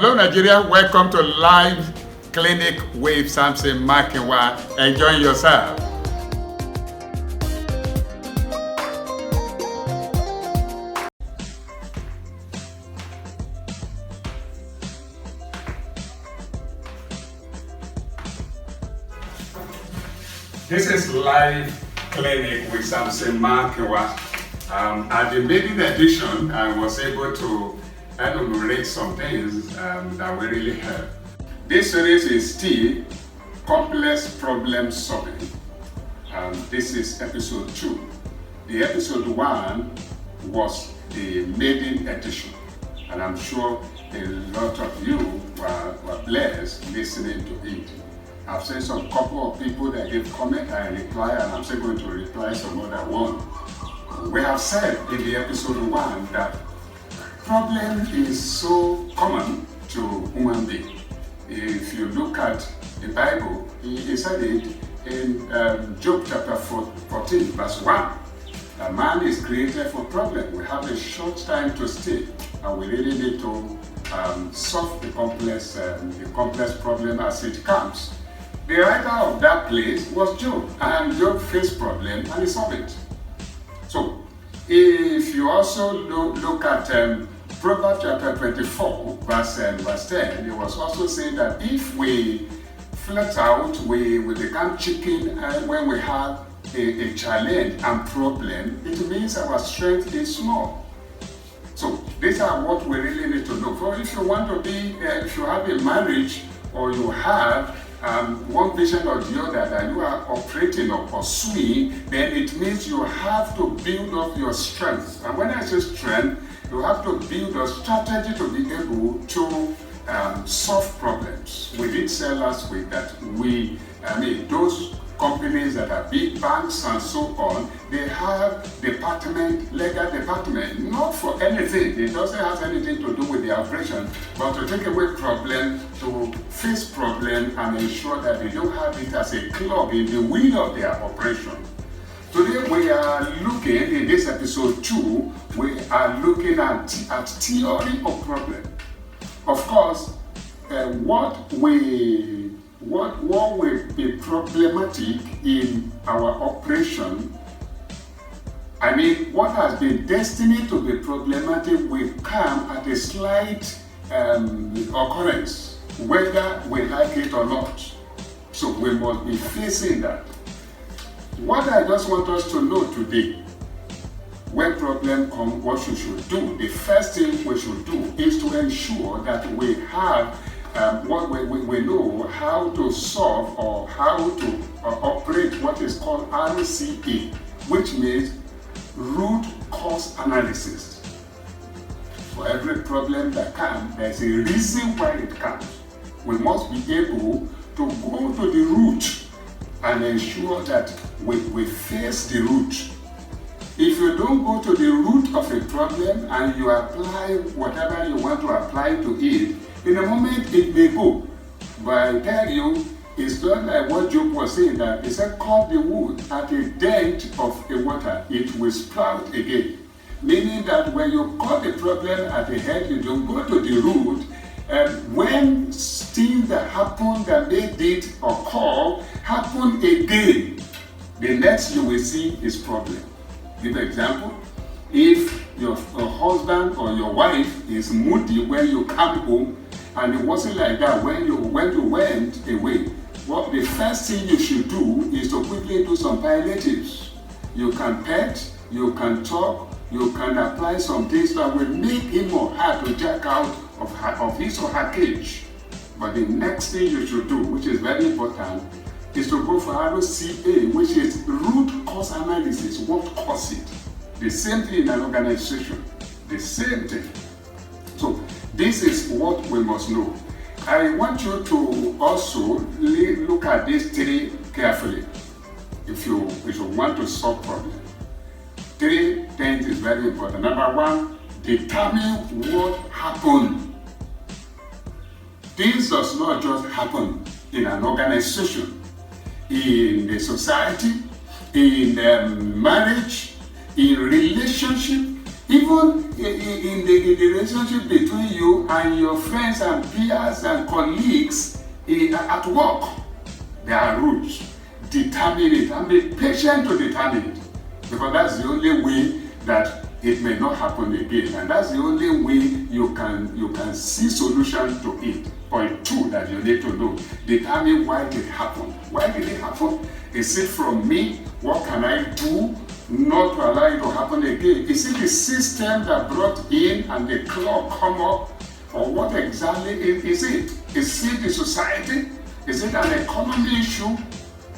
Hello Nigeria, welcome to Live Clinic with Samson Makinwa. Enjoy yourself. This is Live Clinic with Samson Makinwa. At the maiden edition, I was able to enumerate some things that will really help. This series is still complex problem solving. This is episode 2. The episode 1 was the maiden edition, and I'm sure a lot of you were blessed listening to it. I've seen some couple of people that give comment and reply, and I'm still going to reply some other one. We have said in the episode 1 that problem is so common to human beings. If you look at the Bible, he said it in Job chapter 14, verse 1. A man is created for problem. We have a short time to stay, and we really need to solve the complex problem as it comes. The writer of that place was Job, and Job faced problem and he solved it. So, if you also look at Proverbs chapter 24, verse 10, it was also saying that if we flat out, we become chicken when we have a challenge and problem, it means our strength is small. So, these are what we really need to know. For if you want to be, if you have a marriage or you have one vision or the other that you are operating or pursuing, then it means you have to build up your strength. And when I say strength, you have to build a strategy to be able to solve problems. We did say last week that those companies that are big banks and so on, they have legal department, not for anything. It doesn't have anything to do with the operation, but to take away problem, to face problem and ensure that they don't have it as a clog in the wheel of their operation. Today we are looking, in this episode 2, we are looking at theory of problem. Of course, what will be problematic in our operation, what has been destined to be problematic will come at a slight occurrence, whether we like it or not. So we must be facing that. What I just want us to know today, when problem comes, what we should do, the first thing we should do is to ensure that we have we know how to solve or how to operate what is called RCA, which means root cause analysis. For every problem that comes, there's a reason why it comes. We must be able to go to the root and ensure that we face the root. If you don't go to the root of a problem and you apply whatever you want to apply to it, in a moment it may go. But I tell you, it's not like what Job was saying, that he said, cut the wood at a dent of a water, it will sprout again. Meaning that when you cut the problem at the head, you don't go to the root. And when things that happen that made it occur happen again, the next you will see is problem. Give an example. If your husband or your wife is moody when you come home, and it wasn't like that when you went away, well, the first thing you should do is to quickly do some palliatives. You can pet, you can talk, you can apply some things that will make him or her to jack out of his or her cage. But the next thing you should do, which is very important, is to go for RCA, which is root cause analysis. What caused it? The same thing in an organization. The same thing. So this is what we must know. I want you to also look at these 3 carefully if you want to solve problems. 3 things is very important. Number 1, determine what happened. This does not just happen in an organization, in a society, in marriage, in relationship, Even in the relationship between you and your friends and peers and colleagues at work, there are rules. Determine it and be patient to determine it, because that's the only way that it may not happen again, and that's the only way you can see solution to it. Point 2 that you need to know: determine why it happened. Why did it happen? Is it from me? What can I do not to allow it to happen again? Is it the system that brought in and the clock come up? Or what exactly is it? Is it the society? Is it an economy issue?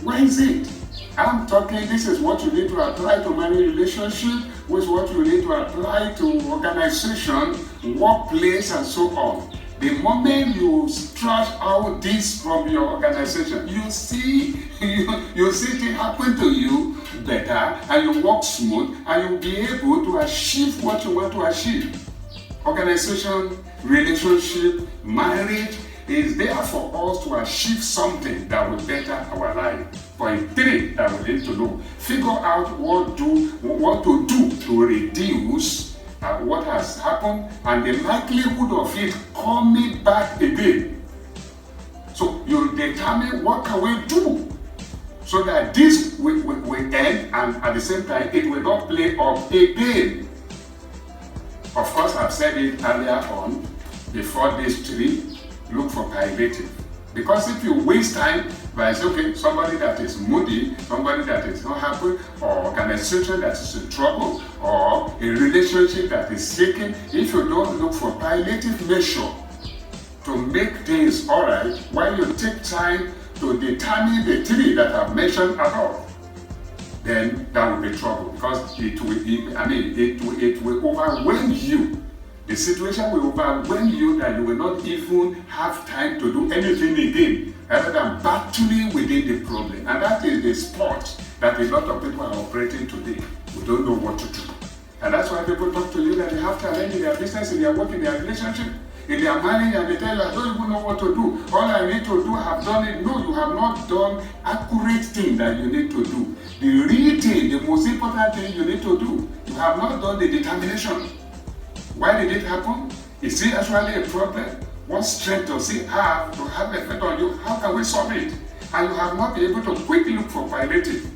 Why is it? I'm talking, this is what you need to apply to marriage relationship, with what you need to apply to organization, workplace, and so on. The moment you stretch out this from your organization, you see it happen to you better, and you work smooth, and you'll be able to achieve what you want to achieve. Organization, relationship, marriage is there for us to achieve something that will better our life. Point 3 that we need to know: figure out what to do to reduce what has happened and the likelihood of it coming back again. So you determine what can we do so that this will end, and at the same time it will not play up again. Of course, I've said it earlier on, before this 3, look for palliative. Because if you waste time by saying, okay, somebody that is moody, somebody that is not happy, or organization that is in trouble, or a relationship that is shaking, if you don't look for palliative measure to make things alright, while you take time to determine the 3 that I've mentioned above, then that will be trouble, because it will overwhelm you. The situation will overwhelm you that you will not even have time to do anything again, rather than battling within the problem. And that is the spot that a lot of people are operating today. We don't know what to do. And that's why people talk to you that they have talent in their business, in their work, in their relationship, in their marriage, and they tell you, I don't even know what to do. All I need to do, I have done it. No, you have not done accurate thing that you need to do. The real thing, the most important thing you need to do, you have not done the determination. Why did it happen? Is it actually a problem? What strength does it have to have effect on you? How can we solve it? And you have not been able to quickly look for palliative.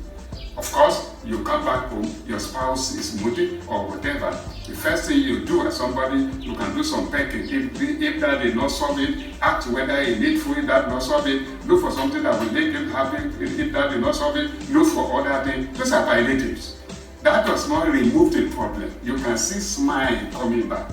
Of course, you come back home, your spouse is moody or whatever. The first thing you do as somebody, you can do some packing. If that did not solve it, ask whether it needs food. If that did not solve it, look for something that will make him happy. If that did not solve it, look for other things. Those are palliatives. That does not remove the problem. You can see smile coming back.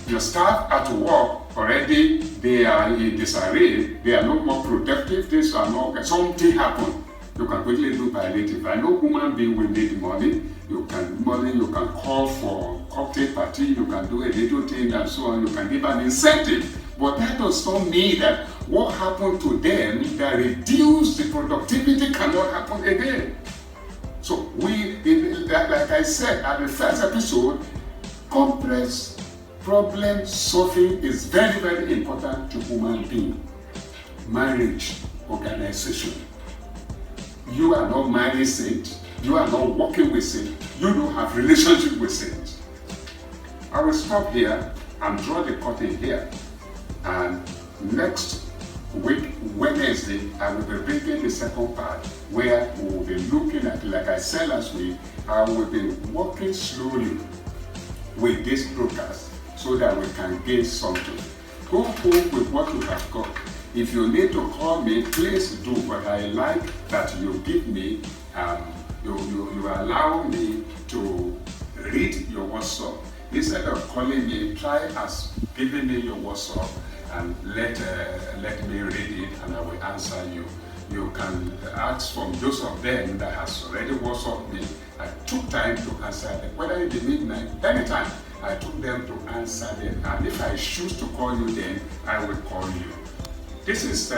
Your staff at work already, they are in disarray. They are no more productive. Things are not, something happened. You can quickly do palliative. I know human being will need money. You can call for cocktail party. You can do a little thing and so on. You can give an incentive. But that does not mean that what happened to them that reduced the productivity cannot happen again. So like I said at the first episode, complex problem solving is very, very important to human being. Marriage, organization. You are not married saint. You are not working with saint. You don't have relationship with saint. I will stop here and draw the curtain here. And next week, Wednesday, I will be bringing the second part where we will be looking at, like I said last week, I will be working slowly with this broadcast so that we can gain something. Go home with what you have got. If you need to call me, please do. But I like that you give me, you allow me to read your WhatsApp. Instead of calling me, try as giving me your WhatsApp and let me read it and I will answer you. You can ask from those of them that has already WhatsApp me. I took time to answer them, whether in the midnight, anytime. I took them to answer them. And if I choose to call you, then I will call you. This is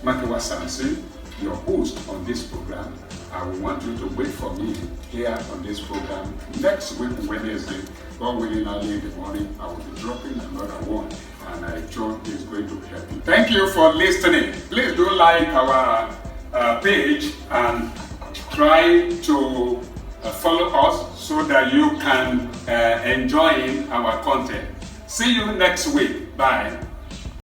Makinwa Samson, your host on this program. I will want you to wait for me here on this program next week, Wednesday. God willing, early in the morning, I will be dropping another one, and I trust it's going to help you. Thank you for listening. Please do like our page and try to follow us so that you can enjoy our content. See you next week. Bye.